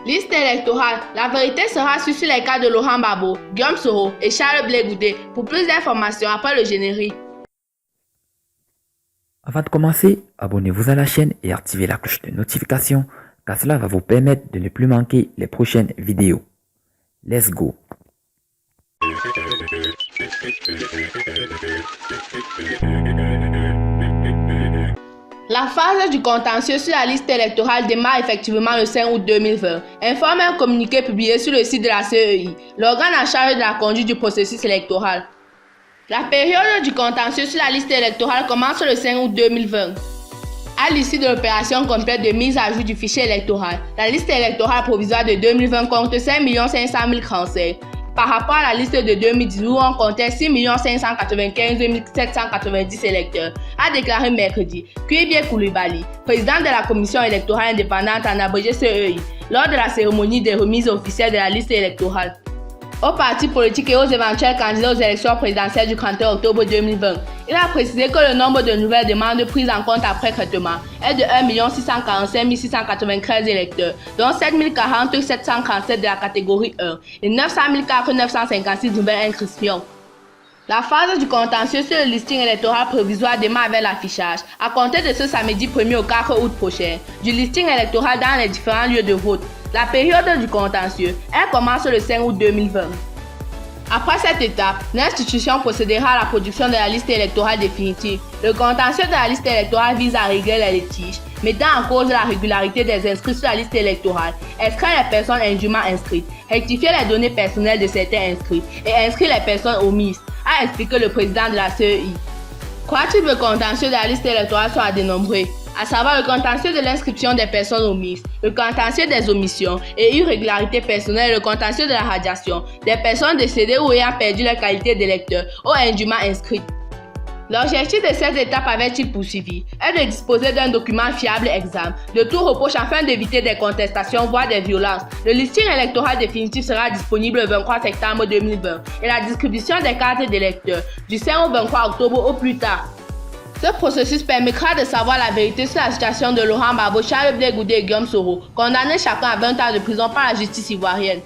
Liste électorale. La vérité sera sur les cas de Laurent Gbagbo, Guillaume Soro et Charles Blé Goudé. Pour plus d'informations, après le générique. Avant de commencer, abonnez-vous à la chaîne et activez la cloche de notification car cela va vous permettre de ne plus manquer les prochaines vidéos. Let's go! La phase du contentieux sur la liste électorale démarre effectivement le 5 août 2020, informe un communiqué publié sur le site de la CEI, l'organe en charge de la conduite du processus électoral. La période du contentieux sur la liste électorale commence le 5 août 2020. À l'issue de l'opération complète de mise à jour du fichier électoral, la liste électorale provisoire de 2020 compte 5 500 000 Français, par rapport à la liste de 2010 où on comptait 6 595 790 électeurs, a déclaré mercredi Kouibie Koulibaly, président de la commission électorale indépendante en abrégé CEI, lors de la cérémonie de remise officielle de la liste électorale. Aux partis politiques et aux éventuels candidats aux élections présidentielles du 31 octobre 2020, il a précisé que le nombre de nouvelles demandes prises en compte après traitement est de 1 645 693 électeurs, dont 7 040 737 de la catégorie 1 et 900 956 nouvelles inscriptions. La phase du contentieux sur le listing électoral provisoire démarre avec l'affichage, à compter de ce samedi 1er au 4 août prochain, du listing électoral dans les différents lieux de vote. La période du contentieux, elle commence le 5 août 2020. Après cette étape, l'institution procédera à la production de la liste électorale définitive. Le contentieux de la liste électorale vise à régler les litiges, mettant en cause la régularité des inscrits sur la liste électorale, exclure les personnes indûment inscrites, rectifier les données personnelles de certains inscrits et inscrire les personnes omises, a expliqué le président de la CEI. Trois types de contentieux de la liste électorale sont à dénombrer, à savoir le contentieux de l'inscription des personnes omises, le contentieux des omissions et irrégularités personnelles et le contentieux de la radiation des personnes décédées ou ayant perdu leur qualité d'électeur ou indûment inscrites. L'objectif de cette étape, avait-il poursuivi, est de disposer d'un document fiable exempt de tout reproche afin d'éviter des contestations, voire des violences. Le listing électoral définitif sera disponible le 23 septembre 2020 et la distribution des cartes d'électeurs du 5 au 23 octobre au plus tard. Ce processus permettra de savoir la vérité sur la situation de Laurent Gbagbo, Charles Blé Goudé et Guillaume Soro, condamnés chacun à 20 ans de prison par la justice ivoirienne.